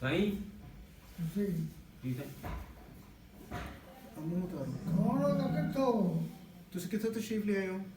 ਸਾਈਂ ਤੁਸੀਂ ਠੀਕ ਹੈ ਮੂੰਹ ਉਤਾਰੋ ਕੌਣ ਹੋ ਨਾ ਕਿੱਥੋਂ ਤੁਸੀਂ ਕਿੱਥੋਂ ਤਸ਼ਰੀਫ ਲੈ ਆਏ ਹੋ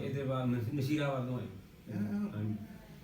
ਇਹਦੇ ਬਾਅਦ ਨਸ਼ੀਰਾਬਾਦ ਤੋਂ ਆਏ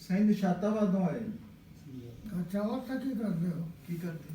ਸਾਈਂ ਨਿਸ਼ਾਤਾਬਾਦ ਤੋਂ ਆਏ ਅੱਛਾ ਉੱਥੇ ਕੀ ਕਰਦੇ ਹੋ ਕੀ ਕਰਦੇ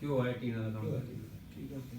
ਕਿਉਂ ਆਇਆ ਟੀਨਾ ਦਾ ਕੰਮ ਕੀ ਕਰਦੇ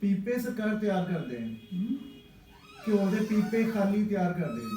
ਪੀਪੇ ਸਰਕਾਰ ਤਿਆਰ ਕਰਦੇ ਹੈ ਘਿਓ ਦੇ ਪੀਪੇ ਖਾਲੀ ਤਿਆਰ ਕਰਦੇ ਜੀ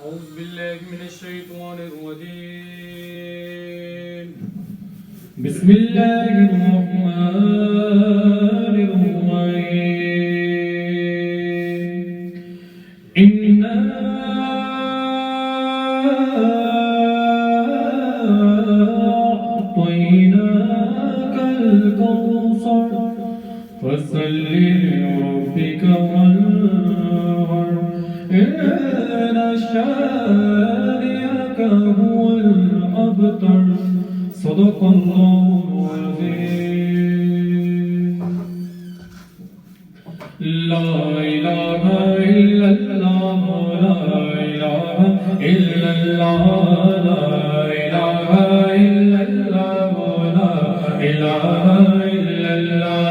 أعوذ بالله من الشيطان الرجيم بسم الله الرحمن الرحيم إنا أعطيناك الكوثر فصل لربك وانحر إن شانئك هو الأبتر صدق الله العظيم لا إله إلا الله لا إله إلا الله لا إله إلا الله لا إله إلا الله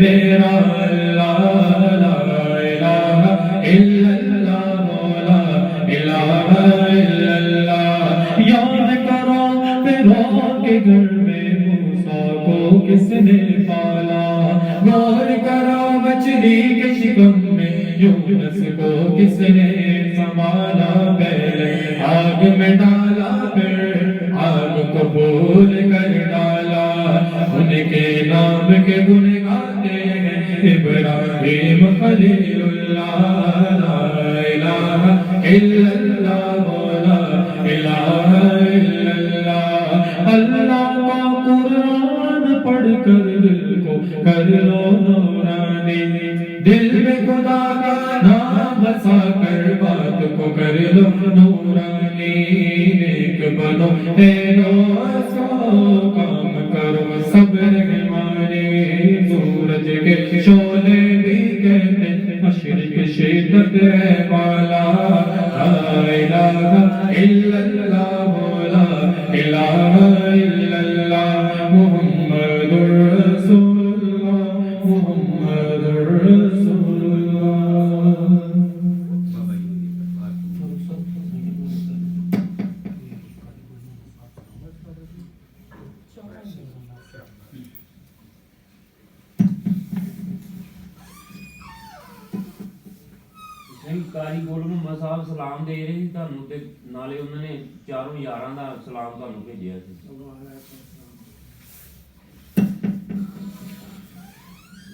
میرا اللہ لا الہ الا اللہ لا الہ الا اللہ یاد کرو فرعون کے گھر میں موسیٰ کو کس نے پالا غور کرو مچھلی کے شکم میں یونس کو کس نے سنبھالا پہلے آگ میں ڈالا پھر آگ قبول کر ڈالا ان کے نام کے گن گاتے ہیں ابراہیم خلیل اللہ لا الہ الا اللہ لا الہ الا اللہ اللہ کا قرآن پڑھ کر دل کو کر لو نورانی دل میں خدا کا نام بسا کر بات کو کر لو نورانی نیک بنو اے دوستو کام کرو صبر کے مانے سورج کے شعلے بھی کہتے مشرق شدت ہے بالا لا الہ الا اللہ لا الہ الا اللہ محمد رسول اللہ محمد رسول اللہ بابا جی ਕਾਰੀ ਗੋਲ ਮੁਹੰਮਦ ਸਾਹਿਬ ਸਲਾਮ ਦੇ ਰਹੇ ਸੀ ਤੁਹਾਨੂੰ ਤੇ ਨਾਲੇ ਉਹਨਾਂ ਨੇ ਚਾਰੋਂ ਯਾਰਾਂ ਦਾ ਸਲਾਮ ਤੁਹਾਨੂੰ ਭੇਜਿਆ ਸੀ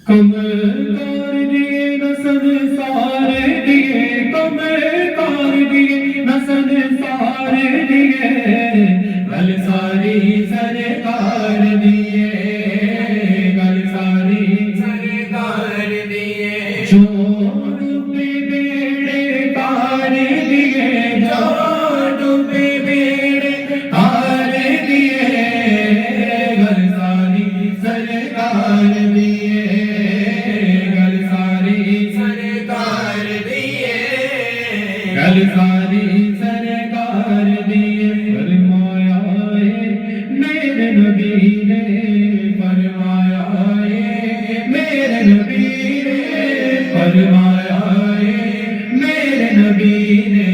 کمر کار دیے نسن سارے دیے کمر کار دیے نسن سارے دیے گل ساری سرکار دیے گل ساری سرکار دیے چھوڑ پہ بیڑے تار دیے چھوڑ پہ بیڑے تار دیے گل ساری سرکار دیے گل ساری سرکار دیے فرمایا ہے میرے نبی نے فرمایا ہے میرے نبی نے فرمایا ہے میرے نبی نے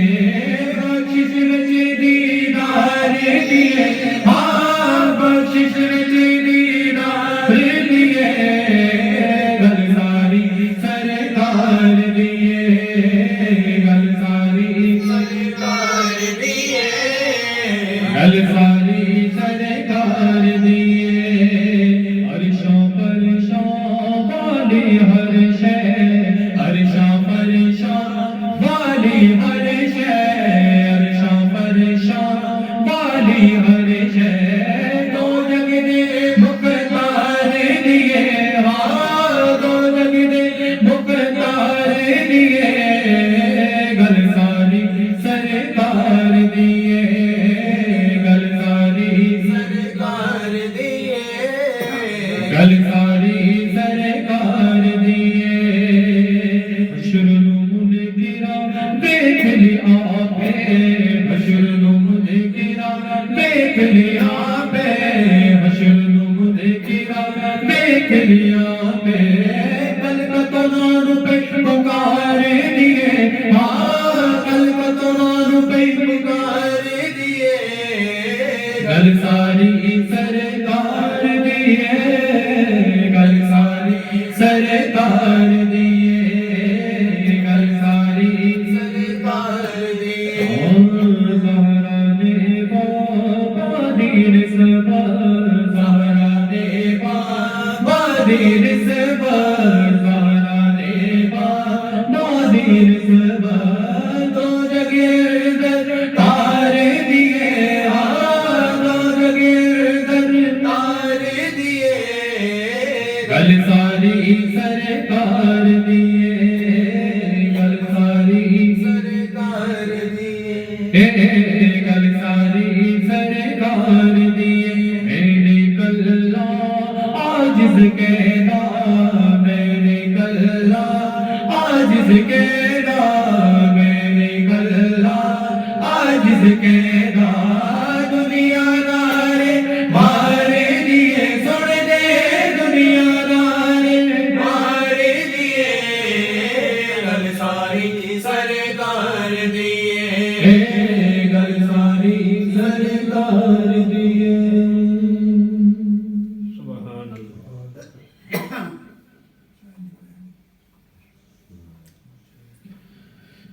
بخشش وچ دیدار دیے ہاں بخشش وچ دیدار دیے گل ساری سرکار دیے گل ساری سرکار دیے عرشوں فرشوں والی ہر شے عرشوں فرشوں والی ہر شے عرشوں فرشوں والی ہر شے دو جگ دے مختار دیے ہاں دو جگ دے مختار دیے گل ساری سرکار دیے گل ساری سرکار دیے گل ساری سرکار دیے حشر منکرا دیکھ لیا پہ حشر منکرا دیکھ لیا پہ حشر منکرا دیکھ لیا پہ کل کا تو نان پہ پکار دیے ہاں کل کا تو نان پہ پکار دیے گل ساری سرکار دیے گل ساری سرکار دیے گل ساری سرکار دیے زہرا نے بابا دین سبا زہرا نے بابا دین سبا زہرا نے بابا دین سبا دو جگہ در تار دیے دو جگہ در تار دیے گل ساری سرکار دیے گل ساری سرکار دیے گل ساری سرکار دیے میرے کلہ عاجز کہنا میرے کلہ عاجز کہنا میرے کلہ عاجز کہنا دنیا دارے مارے دیے سن دے دنیا دارے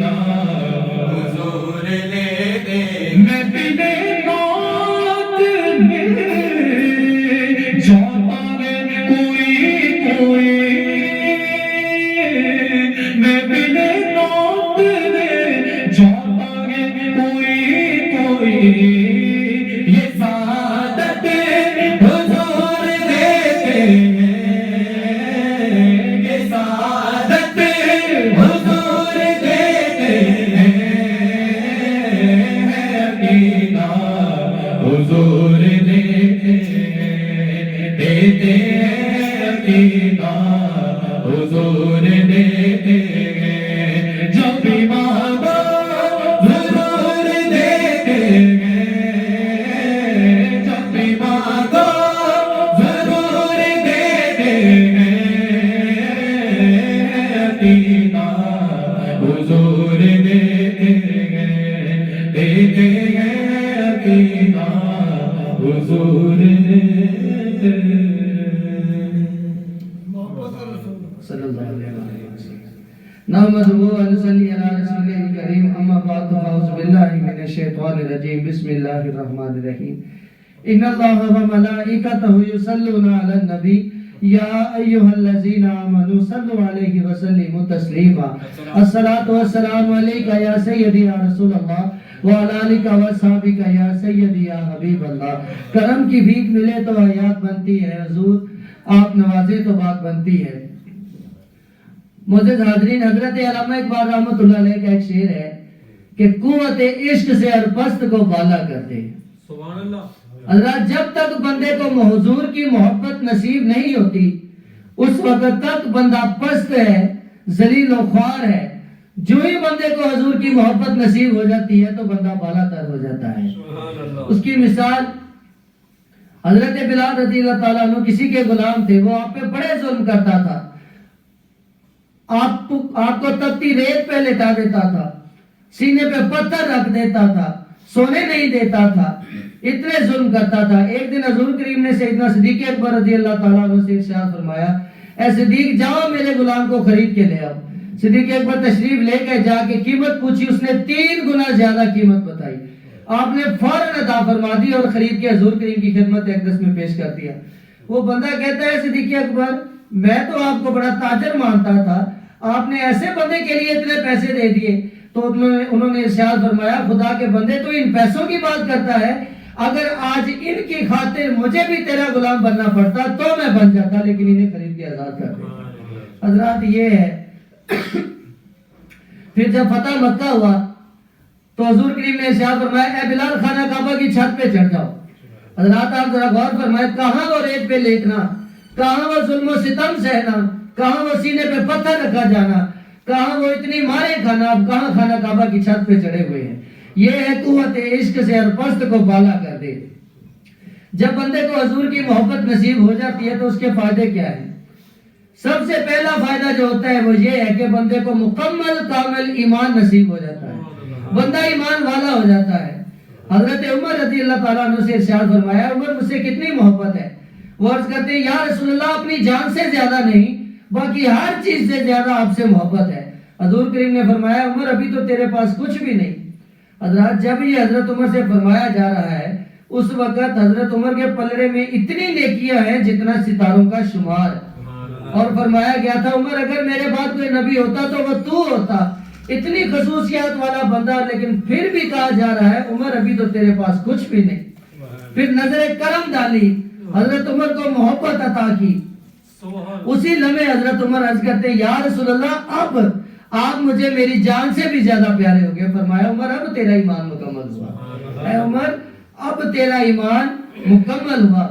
یقینا حضور لیتے میں بنے موت میں جاتا ہے کوئی میں بنے موت میں جاتا ہے کوئی یہ سعادت حضور دیتے ہیں یہ سعادت حضور دیتے ہیں یقینا حضور دیتے ہیں یقینا حضور دیتے ہیں جب بھی مانگو ضرور دیتے ہیں جب بھی مانگو ضرور دیتے ہیں یقینا حضور دیتے ہیں یقینا حضور دیتے ہیں محبت رسول صلی اللہ علیہ وسلم نحمدہ و نصلی علی رسولہ الکریم اما بعد اعوذ باللہ من الشیطان الرجیم بسم اللہ الرحمن الرحیم ان اللہ و ملائکتہ یصلون علی النبی یا ایہا الذین آمنوا صلوا علیہ وسلموا تسلیما الصلاۃ والسلام علیکہ یا سیدی یا رسول اللہ وعلی آلکہ وصحبکہ یا سیدی یا حبیب اللہ کرم کی بھیک ملے تو حیات بنتی ہے حضور آپ نوازے تو بات بنتی ہے معزز حاضرین حضرت علامہ اقبال رحمۃ اللہ علیہ کا ایک شعر ہے کہ قوت عشق سے ہر پست کو بالا کرتے ہیں سبحان اللہ حضرات جب تک بندے کو حضور کی محبت نصیب نہیں ہوتی اس وقت تک بندہ پست ہے ذلیل و خوار ہے جو ہی بندے کو حضور کی محبت نصیب ہو جاتی ہے تو بندہ بالا تر ہو جاتا ہے سبحان اللہ اس کی مثال حضرت بلال رضی اللہ تعالیٰ عنہ کسی کے غلام تھے وہ آپ پہ بڑے ظلم کرتا تھا آپ کو تپتی ریت پہ لٹا دیتا تھا سینے پہ پتھر رکھ دیتا تھا سونے نہیں دیتا تھا اتنے ظلم کرتا تھا ایک دن حضور کریم نے سیدنا صدیق اکبر رضی اللہ تعالیٰ عنہ سے ارشاد فرمایا اے صدیق جاؤ میرے غلام کو خرید کے لے آؤ صدیق اکبر تشریف لے کے جا کے قیمت پوچھی اس نے 3 گنا زیادہ قیمت بتائی آپ نے فوراً عطا فرما دی اور خرید کے حضور کریم کی خدمت اقدس میں پیش کر دیا وہ بندہ کہتا ہے صدیق اکبر میں تو آپ کو بڑا تاجر مانتا تھا آپ نے ایسے بندے کے لیے اتنے پیسے دے دیے تو انہوں نے ارشاد فرمایا خدا کے بندے تو ان پیسوں کی بات کرتا ہے اگر آج ان کی خاطر مجھے بھی تیرا غلام بننا پڑتا تو میں بن جاتا لیکن انہیں خرید کے آزاد کر دیا حضرات یہ ہے پھر جب فتح مکہ ہوا تو حضور کریم نے ارشاد فرمایا اے بلال خانہ کعبہ کی چھت پہ چڑھ جاؤ حضرات آپ ذرا غور فرمائے کہاں وہ ریت پہ لیٹنا کہاں وہ ظلم و ستم سہنا کہاں وہ سینے پہ پتھر رکھا جانا کہاں وہ اتنی مارے کھانا اب کہاں خانہ کعبہ کی چھت پہ چڑھے ہوئے ہیں یہ ہے قوت عشق سے ہر پست کو بالا کر دے جب بندے کو حضور کی محبت نصیب ہو جاتی ہے تو اس کے فائدے کیا ہیں سب سے پہلا فائدہ جو ہوتا ہے وہ یہ ہے کہ بندے کو مکمل کامل ایمان نصیب ہو جاتا ہے بندہ ایمان والا ہو جاتا ہے حضرت عمر رضی اللہ تعالیٰ عنہ سے ارشاد فرمایا عمر مجھ سے کتنی محبت ہے وہ عرض کرتے ہیں یا رسول اللہ اپنی جان سے زیادہ نہیں باقی ہر چیز سے زیادہ آپ سے محبت ہے حضور کریم نے فرمایا عمر ابھی تو تیرے پاس کچھ بھی نہیں حضرات جب یہ حضرت عمر سے فرمایا جا رہا ہے اس وقت حضرت عمر کے پلڑے میں اتنی نیکیاں ہیں جتنا ستاروں کا شمار اور فرمایا گیا تھا عمر اگر میرے بعد کوئی نبی ہوتا تو وہ تو ہوتا اتنی خصوصیات والا بندہ لیکن پھر بھی کہا جا رہا ہے عمر ابھی تو تیرے پاس کچھ بھی نہیں پھر نظر کرم ڈالی حضرت عمر کو محبت عطا کی اسی لمحے حضرت عمر عرض کرتے ہیں یا رسول اللہ اب آپ مجھے میری جان سے بھی زیادہ پیارے ہو گئے فرمایا عمر اب تیرا ایمان مکمل ہوا اے عمر اب تیرا ایمان مکمل ہوا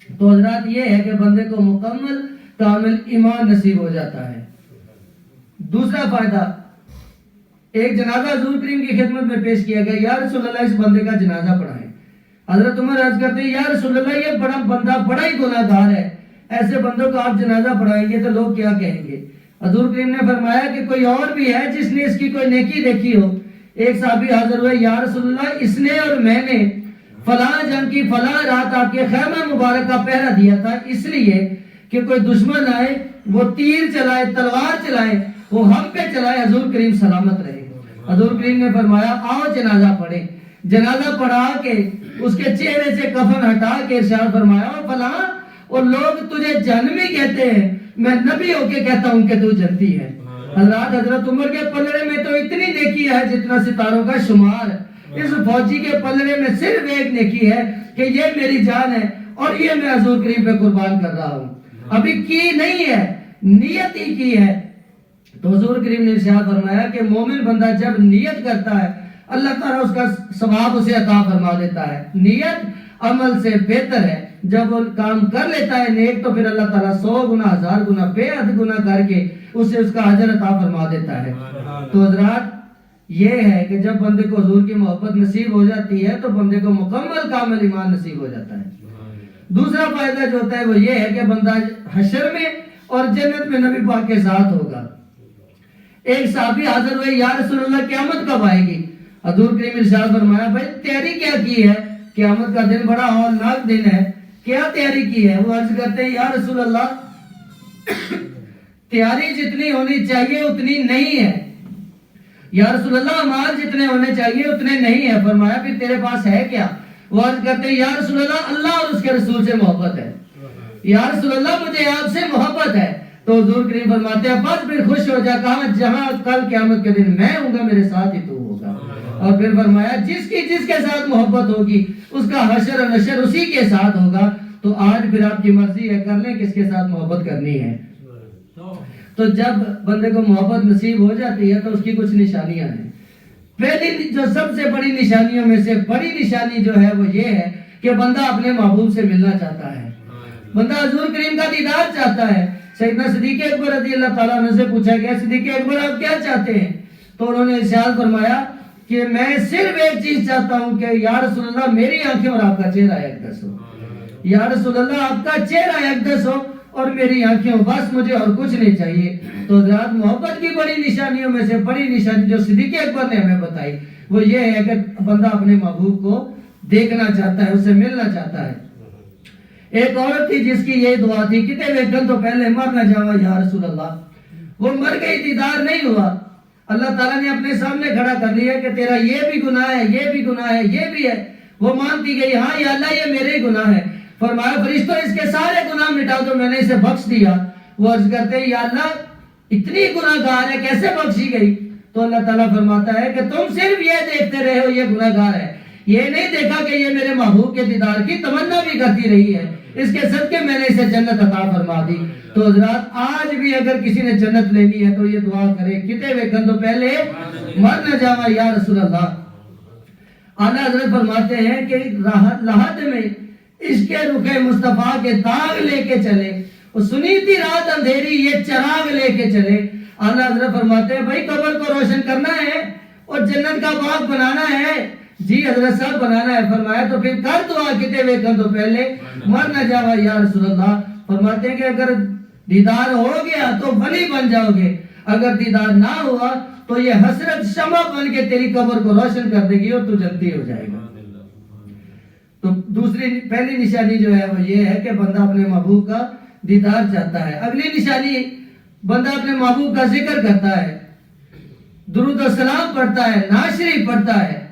تو حضرات یہ ہے کہ بندے کو مکمل کامل ایمان نصیب ہو جاتا ہے دوسرا فائدہ ایک جنازہ حضور کریم کی خدمت میں پیش کیا گیا یا رسول اللہ اس بندے کا جنازہ پڑھائیں حضرت عمر عرض کرتے ہیں یا رسول اللہ یہ بڑا بندہ بڑا ہی گناہ گار ہے ایسے بندوں کو آپ جنازہ پڑھائیں گے تو لوگ کیا کہیں گے حضور کریم نے فرمایا کہ کوئی اور بھی ہے جس نے اس کی کوئی نیکی دیکھی ہو ایک صحابی حاضر ہوئے یا رسول اللہ اس نے اور میں نے فلاں جنگ کی فلاں رات آپ کے خیمہ مبارک کا پہرا دیا تھا اس لیے کہ کوئی دشمن آئے وہ تیر چلائے تلوار چلائے وہ ہم پہ چلائے، حضور کریم سلامت رہے۔ حضور کریم نے فرمایا آؤ جنازہ پڑھیں۔ جنازہ پڑھا کے اس کے چہرے سے کفن ہٹا کے ارشاد فرمایا اور فلاں اور لوگ تجھے جہنمی کہتے ہیں، میں نبی ہو کے کہتا ہوں کہ تو جنتی ہے۔ حضرت عمر کے پلڑے میں تو اتنی نیکی ہے جتنا ستاروں کا شمار، اس فوجی کے پلڑے میں صرف ایک نیکی ہے کہ یہ میری جان ہے اور یہ میں حضور کریم پہ قربان کر رہا ہوں، ابھی کی نہیں ہے، نیت ہی کی ہے۔ تو حضور کریم نے ارشاد فرمایا کہ مومن بندہ جب نیت کرتا ہے اللہ تعالیٰ اس کا ثواب اسے عطا فرما دیتا ہے۔ نیت عمل سے بہتر ہے، جب وہ کام کر لیتا ہے نیک تو پھر اللہ تعالیٰ 100 گنا 1000 گنا بے حد گنا کر کے اسے اس کا اجر عطا فرما دیتا ہے۔ تو حضرات یہ ہے کہ جب بندے کو حضور کی محبت نصیب ہو جاتی ہے تو بندے کو مکمل کامل ایمان نصیب ہو جاتا ہے۔ دوسرا فائدہ جو ہوتا ہے وہ یہ ہے کہ بندہ حشر میں اور جنت میں نبی پاک کے ساتھ ہوگا۔ ایک صحابی حاضر ہوئے، یا رسول اللہ قیامت کب آئے گی؟ حضور کریم ارشاد فرمایا بھائی تیاری کیا کی ہے؟ قیامت کا دن بڑا ہولناک دن ہے، کیا تیاری کی ہے؟ وہ عرض کرتے ہیں یا رسول اللہ تیاری جتنی ہونی چاہیے اتنی نہیں ہے۔ یا رسول اللہ اعمال جتنے ہونے چاہیے اتنے نہیں ہے۔ فرمایا پھر تیرے پاس ہے کیا؟ وہ عرض کرتے ہیں یا رسول اللہ اللہ اور اس کے رسول سے محبت ہے۔ یا رسول اللہ مجھے آپ سے محبت ہے۔ تو حضور کریم فرماتے ہیں بس پھر خوش ہو جا، کہا جہاں کل قیامت کے دن میں ہوں گا میرے ساتھ ہی تو ہوگا۔ اور پھر فرمایا جس کے ساتھ محبت ہوگی اس کا حشر و نشر اسی کے ساتھ ہوگا۔ تو آج پھر آپ کی مرضی ہے، کر لیں کس کے ساتھ محبت کرنی ہے۔ تو جب بندے کو محبت نصیب ہو جاتی ہے تو اس کی کچھ نشانیاں ہیں۔ پہلی جو سب سے بڑی نشانیوں میں سے بڑی نشانی جو ہے وہ یہ ہے کہ بندہ اپنے محبوب سے ملنا چاہتا ہے، بندہ حضور کریم کا دیدار چاہتا ہے۔ سیدنا صدیق اکبر رضی اللہ تعالیٰ عنہ سے پوچھا گیا صدیق اکبر آپ کیا چاہتے ہیں؟ تو انہوں نے ارشاد فرمایا کہ میں صرف ایک چیز چاہتا ہوں کہ یا رسول اللہ میری آنکھیں اور آپ کا چہرہ یکدس ہو، یا رسول اللہ آپ کا چہرہ یکدس ہو اور میری آنکھیں ہو، بس مجھے اور کچھ نہیں چاہیے۔ تو حضرات محبت کی بڑی نشانیوں میں سے بڑی نشانی جو صدیق اکبر نے ہمیں بتائی وہ یہ ہے کہ بندہ اپنے محبوب کو دیکھنا چاہتا ہے، اسے ملنا چاہتا ہے۔ ایک عورت تھی جس کی یہ دعا تھی کتے ویکن تو پہلے مر نہ جاوا یا رسول اللہ، وہ مر گئی دیدار نہیں ہوا، اللہ تعالیٰ نے اپنے سامنے کھڑا کر لیا کہ تیرا یہ بھی گناہ ہے، یہ بھی گناہ ہے، یہ بھی ہے۔ وہ مانتی گئی ہاں یا اللہ یہ میرے گناہ ہے۔ فرمایا فرشتوں اس کے سارے گناہ مٹا دو، میں نے اسے بخش دیا۔ وہ عرض کرتے ہیں یا اللہ اتنی گناہ گار ہے کیسے بخشی گئی؟ تو اللہ تعالیٰ فرماتا ہے کہ تم صرف یہ دیکھتے رہے ہو یہ گناہ گار ہے، یہ نہیں دیکھا کہ یہ میرے محبوب کے دیدار کی تمنا بھی کرتی رہی ہے، اس کے صدقے میں نے اسے جنت عطا فرما دی۔ تو حضرات آج بھی اگر کسی نے جنت لینی ہے تو یہ دعا کرے کتے ویکن تو پہلے مر نہ جاوا یا رسول اللہ۔ اعلیٰ حضرت فرماتے ہیں کہ لحد میں عشق رخ مصطفیٰ کے داغ لے کے چلے، وہ سنی تھی رات اندھیری یہ چراغ لے کے چلے۔ اعلیٰ حضرت فرماتے ہیں بھائی قبر کو روشن کرنا ہے اور جنت کا باغ بنانا ہے۔ جی حضرت صاحب بنانا ہے۔ فرمایا تو پھر کر دعا کتے ویکن تو پہلے مر نہ جاوا یا رسول اللہ۔ فرماتے ہیں کہ اگر دیدار ہو گیا تو ولی بن جاؤ گے، اگر دیدار نہ ہوا تو یہ حسرت شمع بن کے تیری قبر کو روشن کر دے گی اور تو جنتی ہو جائے گا۔ تو پہلی نشانی جو ہے وہ یہ ہے کہ بندہ اپنے محبوب کا دیدار چاہتا ہے۔ اگلی نشانی بندہ اپنے محبوب کا ذکر کرتا ہے، درود و سلام پڑھتا ہے، نعت شریف پڑھتا ہے۔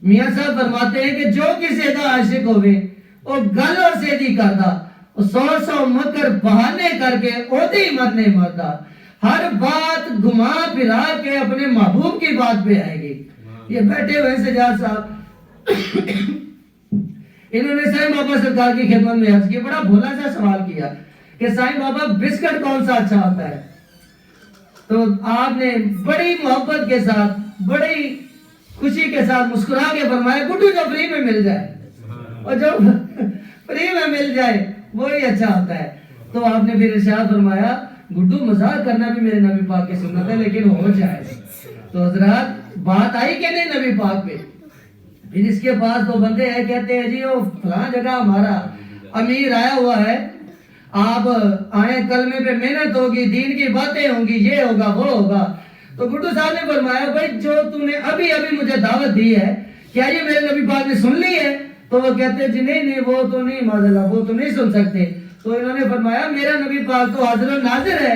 میاں صاحب فرماتے ہیں کہ جو کسی دا عاشق ہوئے وہ گلوں سے دی کردا، سو مکر بہانے کر کے اودی مرنے مردا، ہر بات گھما پھرا کے اپنے محبوب کی بات پہ آئے گی۔ یہ بیٹھے ہوئے سجاد صاحب انہوں نے سائیں بابا سرکار کی خدمت میں عرض کی، بڑا بھولا سا سوال کیا کہ سائیں بابا بسکٹ کون سا اچھا ہوتا ہے؟ تو آپ نے بڑی محبت کے ساتھ بڑی خوشی کے ساتھ مسکرا کے فرمایا گڈو جو فری میں مل جائے، اور جو فری میں مل جائے وہی اچھا ہوتا ہے۔ تو آپ نے پھر ارشاد فرمایا گڈو مزاق کرنا بھی میرے نبی پاک کی سنت ہے لیکن ہو جائے۔ تو حضرات بات آئی کہ نہیں نبی پاک پہ؟ پھر اس کے پاس دو بندے ہیں کہتے ہیں جی وہ فلاں جگہ ہمارا امیر آیا ہوا ہے، آپ آئیں کلمے پہ محنت ہوگی، دین کی باتیں ہوں گی، یہ ہوگا وہ ہوگا۔ تو گڈو صاحب نے فرمایا بھائی جو تم نے ابھی مجھے دعوت دی ہے کیا یہ میرے نبی پاک نے سن لی ہے؟ تو وہ کہتے ہیں جی نہیں وہ تو نہیں، معاذ اللہ وہ تو نہیں سن سکتے۔ تو انہوں نے فرمایا میرا نبی پاک تو حاضر و ناظر ہے،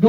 2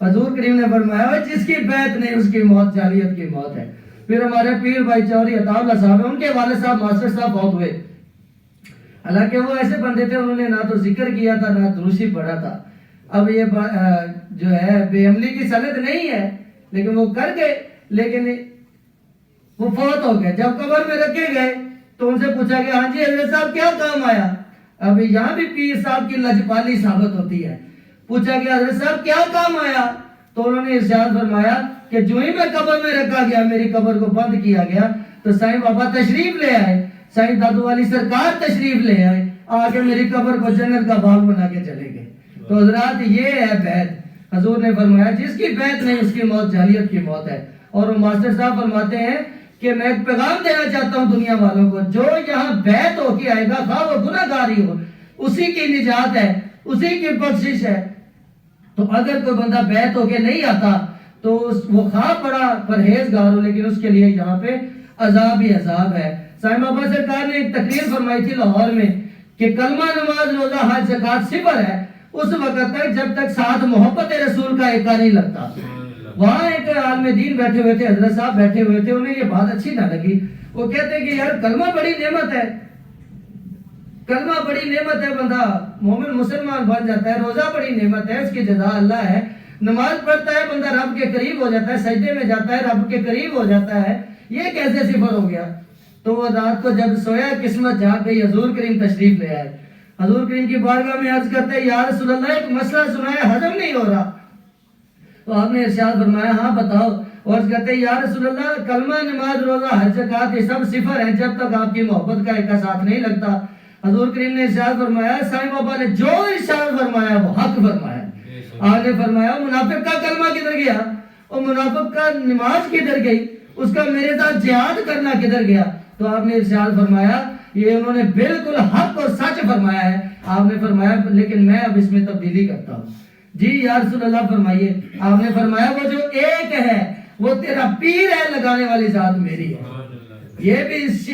حضور کریم نے فرمایا جس کی بیعت نہیں اس کی موت جاہلیت کی موت ہے۔ پھر ہمارے پیر بھائی چوہدری عطا اللہ صاحب ہیں، ان کے والد صاحب ماسٹر صاحب بہت ہوئے، حالانکہ وہ ایسے بندے تھے انہوں نے نہ تو ذکر کیا تھا نہ دروشی پڑھا تھا۔ اب یہ جو ہے بے عملی کی سند نہیں ہے لیکن وہ کر گئے، لیکن وہ فوت ہو گئے۔ جب قبر میں رکھے گئے تو ان سے پوچھا کہ ہاں جی حضرت صاحب کیا کام آیا؟ اب یہاں بھی پیر صاحب کی لجپالی ثابت ہوتی ہے۔ پوچھا کہ حضرت صاحب کیا کام آیا؟ تو انہوں نے ارشاد فرمایا کہ جو ہی میں قبر میں رکھا گیا، میری قبر کو بند کیا گیا تو سائیں بابا تشریف لے آئے، سائیں دادو والی سرکار تشریف لے آئے، آگے میری قبر کو جنت کا باغ بنا کے چلے گئے۔ تو حضرات یہ ہے بیعت۔ حضور نے فرمایا جس کی بیعت نہیں اس کی موت جاہلیت کی موت ہے۔ اور وہ ماسٹر صاحب فرماتے ہیں کہ میں ایک پیغام دینا چاہتا ہوں دنیا والوں کو، جو یہاں بیعت ہو کے آئے گا خواہ وہ گناہ گار ہی ہو، اسی کی نجات ہے، اسی کی بخشش ہے۔ تو اگر کوئی بندہ بیعت ہو کے نہیں آتا تو وہ خواہ بڑا پرہیزگار ہو لیکن اس کے لیے یہاں پہ عذاب ہی عذاب ہے۔ سائیں بابا سرکار نے ایک تقریر فرمائی تھی لاہور میں کہ کلمہ نماز روزہ حج زکوٰۃ صفر ہے اس وقت تک جب تک ساتھ محبت رسول کا ایکا نہیں لگتا۔ وہاں ایک عالم دین بیٹھے ہوئے تھے، حضرت صاحب بیٹھے ہوئے تھے، انہیں یہ بات اچھی نہ لگی۔ وہ کہتے کہ یار کلمہ بڑی نعمت ہے، کلمہ بڑی نعمت ہے، بندہ مومن مسلمان بن جاتا ہے، روزہ بڑی نعمت ہے، اس کی جزا اللہ ہے، نماز پڑھتا ہے بندہ رب کے قریب ہو جاتا ہے، سجدے میں جاتا ہے رب کے قریب ہو جاتا ہے، یہ کیسے صفر ہو گیا؟ تو وہ رات کو جب سویا قسمت جاگ گئی، حضور کریم تشریف لے آئے۔ حضور کریم کی بارگاہ میں عرض کرتے ہیں یا رسول اللہ ایک مسئلہ سنایا ہضم نہیں ہو رہا۔ تو آپ نے ارشاد فرمایا ہاں بتاؤ۔ اور عرض کرتے ہیں یا رسول اللہ کلمہ نماز روزہ حج زکوٰۃ یہ سب صفر ہیں جب تک آپ کی محبت کا ایک ساتھ نہیں لگتا۔ حضور کریم نے ارشاد فرمایا، سائیں بابا نے جو ارشاد فرمایا وہ حق فرمایا۔ آپ نے فرمایا منافق کا کلمہ کدھر گیا، اور منافق کا نماز کدھر گئی، اس کا میرے ساتھ جہاد کرنا کدھر گیا؟ تو آپ نے ارشاد فرمایا یہ انہوں نے بالکل حق اور سچ فرمایا ہے۔ آپ نے فرمایا لیکن میں اب اس میں تبدیلی کرتا ہوں۔ جی یا رسول اللہ فرمائیے۔ آپ نے فرمایا وہ جو ایک ہے وہ تیرا پیر ہے، لگانے والی ذات میری ہے۔ یہ بھی اس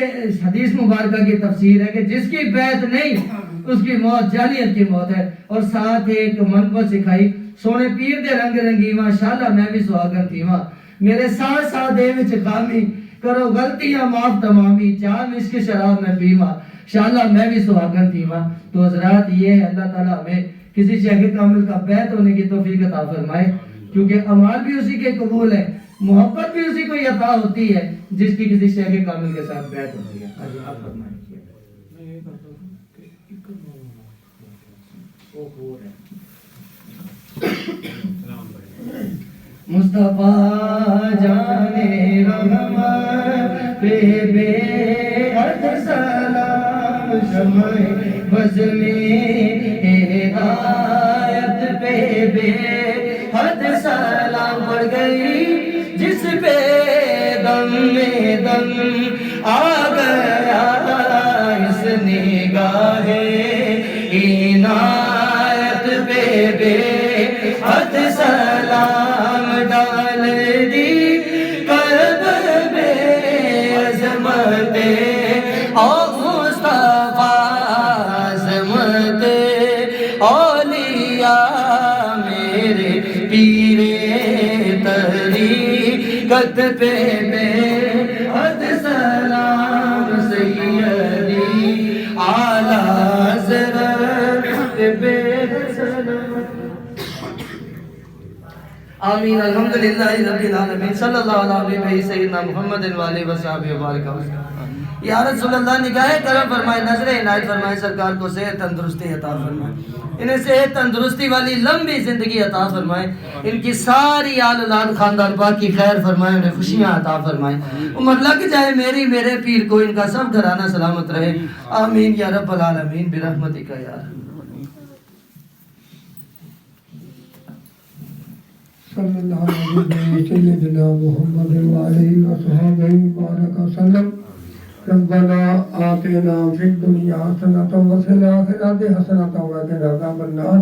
حدیث مبارکہ کی تفسیر ہے کہ جس کی بیعت نہیں اس کی موت جاہلیت کی موت ہے۔ اور ساتھ ایک منقبت سکھائی، سونے پیر دے رنگ رنگی ماشاءاللہ میں بھی سہاگن تھی ماں، میرے ساتھ ساتھ دے وچ خامی کرو غلطیاں معاف تمامی، چاہ عشق شراب میں پیما انشاءاللہ میں بھی سہاگن تھی ماں۔ تو حضرات یہ ہے اللہ تعالیٰ ہمیں کسی شیخ کامل کا بیعت ہونے کی توفیق عطا فرمائے، کیونکہ اعمال بھی اسی کے قبول ہے، محبت بھی اسی کو عطا ہوتی ہے جس کی کسی شیخ کامل کے ساتھ بیعت ہوتی ہے۔ آپ فرمائیں۔ مصطفیٰ جانے رحمت پہ بے حد سلام، شمع بز میں ہدایت پہ بے حد سلام، پڑ گئی جس پہ دم میں دم آ گیا اس نگاہ عنایت پہ بے حد سلام، ڈال دی قلب میں عظمت اور مصطفیٰ، عظمت اولیاء میرے پیر طریقت پہ بے حد سلام، سیدی اعلیٰ حضرت بے حد سلام۔ آمین الحمدللہ رب العالمین صلی اللہ علیہ سیدنا محمد وآلہ وصحبہ وبارک وسلم۔ یا رسول اللہ نگاہ کرم فرمائے، نظر عنایت فرمائے، سرکار کو صحت تندرستی عطا فرمائے، انہیں صحت تندرستی والی لمبی زندگی عطا فرمائے، ان کی ساری آل اولاد خاندان پاک کی خیر فرمائے، انہیں خوشیاں عطا فرمائے، عمر لگ جائے میرے پیر کو، ان کا سب گھرانہ سلامت رہے، آمین یا رب العالمین برحمتک یا رب۔ صلی اللہ علیہ سیدنا محمد وعلیہ وصحبہ وبارک وسلم۔ ربنا آتنا فی الدنیا حسنۃ وفی الآخرۃ حسنۃ وقنا عذاب النار۔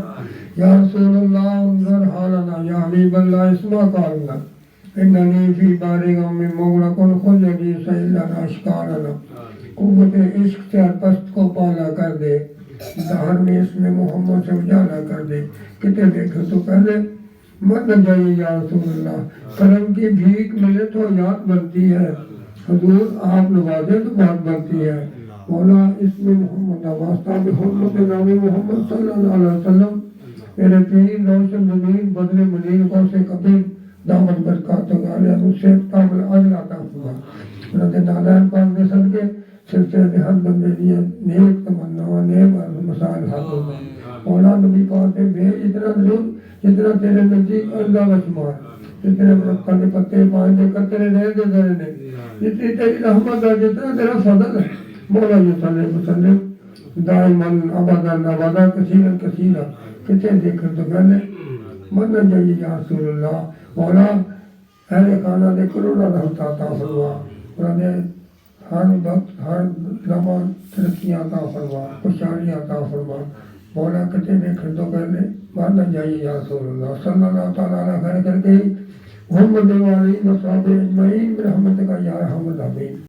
یا رسول اللہ انظر حالنا، یا حبیب اللہ اسمع قولنا، اننی فی دار غم مغرق خذ یدی سیلنا اشکالنا۔ قوت عشق سے پست کو پالا کر دے، دہر میں اس میں محمد سے اجالا کر دے، کتے دیکھو تو کر دے مت نہ جائیے یا رسول اللہ. کرم کی بھیک ملے تو یاد بنتی ہے, حضور آپ نوازے تو بات بنتی ہے. مولا اس میں محمد واسطہ بحرمت نام محمد صلی اللہ علیہ وسلم میرے پیر روشن زمین بدر منیر غوث کبیر دامن برکات عالیہ سے قابل عدل عطا فرما. حضرت نالین پاک کے صدقے سلسلے ہر بندے دیے نیک تمنا نیک مسائل حل ہو گئے. مولا نبی پاک کے بھیج اتنا ضرور جتنا تیرے نزدیک اردا و شمار, جتنے برکت کے پتے پائیں کرتے رہے دے دے نے, جتنی تیری رحمت ہے جتنا تیرا فضل ہے. مولا یہ صلی وسلم دائماً ابداً ابدا کثیرا کثیرا کتنے دیکھر تو پہلے مرنا چاہیے یا رسول اللہ. مولا اہل خانہ دے کروڑا رحمت عطا فرما, انہوں نے ہر وقت ہر لمحہ ترقیاں عطا فرما, خوشحالیاں عطا فرما. مولا کتنے دیکھر تو پہلے مرنا چاہیے یا رسول اللہ صلی اللہ تعالیٰ علیہ خیر کر کے محمد والی نصاب اجمعین برحمتک یا ارحم الراحمین.